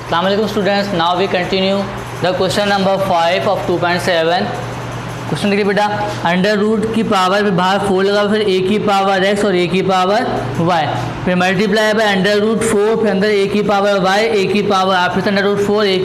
अस्सलाम वालेकुम students, now we continue the question number 5 of 2.7। Question देखिए बेटा, अंडर रूट की पावर में बाहर 4 लगा, फिर ए की पावर x और ए की पावर y, फिर मल्टीप्लाई बाय अंडर रूट 4, फिर अंदर ए की पावर y, ए की पावर r, फिर अंडर रूट 4, ए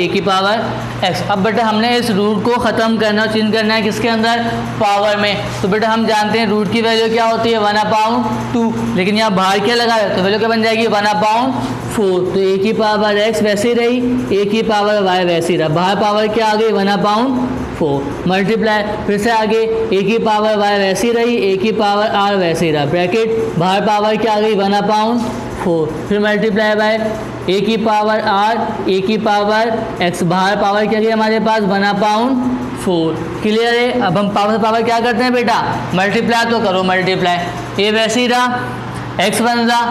की पावर x। अब बेटा हमने इस रूट को ख़त्म करना और चेंज करना है किसके अंदर, पावर में। तो बेटा हम जानते हैं रूट की वैल्यू क्या होती है 1/2, लेकिन यहाँ बाहर क्या लगा है तो वैल्यू क्या बन जाएगी 1/4। तो ए की पावर x वैसी रही, ए की पावर y वैसी रहा, बाहर पावर क्या आ गई 1/4, मल्टीप्लाई फिर से आगे ए की पावर y वैसी रही, ए की पावर r वैसी रहा, ब्रैकेट बाहर पावर क्या आ गई 1/4, फिर मल्टीप्लाई बाय ए की पावर r, ए की पावर x, बाहर पावर क्या गई हमारे पास 1/4। क्लियर है। अब हम पावर से पावर क्या करते हैं बेटा, मल्टीप्लाई तो करो, मल्टीप्लाई ए वैसी रहा, x बन रहा,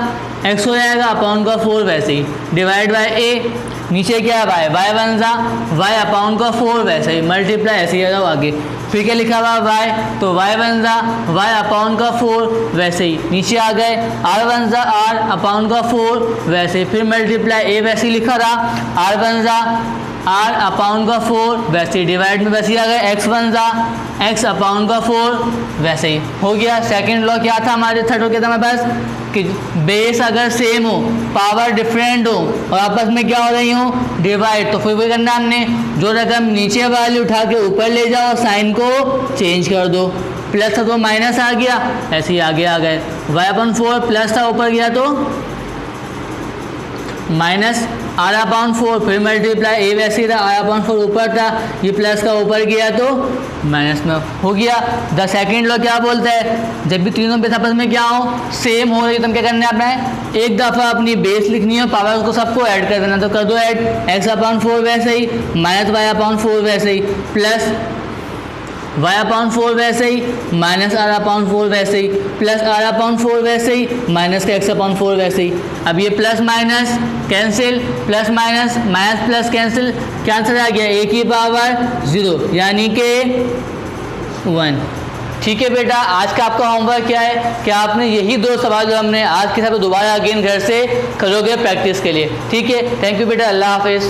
x हो जाएगा अपॉन का 4 वैसे ही, डिवाइड बाय ए, नीचे क्या है y बन रहा, y अपॉन का 4 वैसे ही, मल्टीप्लाई ऐसे ही जाओ आगे, फिर क्या लिखा हुआ y, तो y बन रहा, y अपॉन का 4 वैसे ही, नीचे आ गए r बन रहा, r अपॉन का 4 वैसे ही, फिर मल्टीप्लाई ए वैसे ही लिखा रहा, r बन रहा, r अपॉन का 4 वैसे ही, डिवाइड में वैसे ही आ गए x बन रहा, x अपॉन का 4 वैसे ही हो गया। सेकंड लॉ क्या था हमारे, थर्ड हो गया था हमारे पास कि बेस अगर सेम हो, पावर डिफरेंट हो और आपस में क्या हो रही हो डिवाइड, तो फिर वही करना हमने, जो रकम नीचे वाली उठा के ऊपर ले जाओ, साइन को चेंज कर दो, प्लस था तो माइनस आ गया, ऐसे ही आगे आ गए, y/4 प्लस था ऊपर गया तो माइनस r/4, फिर मल्टीप्लाई ए वैसे ही रहा, r/4 ऊपर था, ये प्लस का ऊपर गया तो माइनस में हो गया। द सेकेंड लॉ क्या बोलता है, जब भी तीनों बेस आपस में क्या हो सेम हो रही, तो हम क्या करना है अपना, एक दफ़ा अपनी बेस लिखनी है, पावर को सबको ऐड कर देना, तो कर दो ऐड, x/4 वैसे ही, माइनस y/4 वैसे ही, प्लस y/4 वैसे ही, माइनस r/4 वैसे ही, प्लस r/4 वैसे ही, माइनस का x/4 वैसे ही। अब ये plus minus cancel, plus minus, minus plus cancel, cancel आ गया, ए की पावर 0 यानी कि 1। ठीक है बेटा, आज का आपका होमवर्क क्या है कि आपने यही 2 सवाल जो हमने आज के साथ दोबारा अगेन घर से करोगे प्रैक्टिस के लिए। ठीक है, थैंक यू बेटा, अल्लाह हाफिज़।